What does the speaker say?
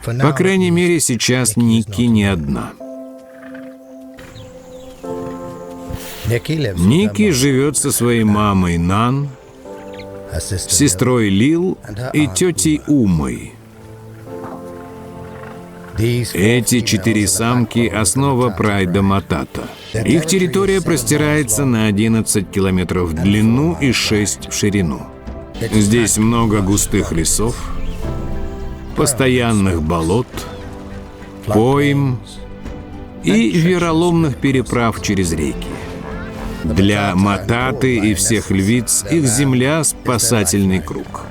По крайней мере, сейчас Никки не одна. Никки живет со своей мамой Нан, сестрой Лил и тетей Умой. Эти 4 самки – основа прайда Матата. Их территория простирается на 11 километров в длину и 6 в ширину. Здесь много густых лесов, постоянных болот, пойм и вероломных переправ через реки. Для Мататы и всех львиц их земля – спасательный круг.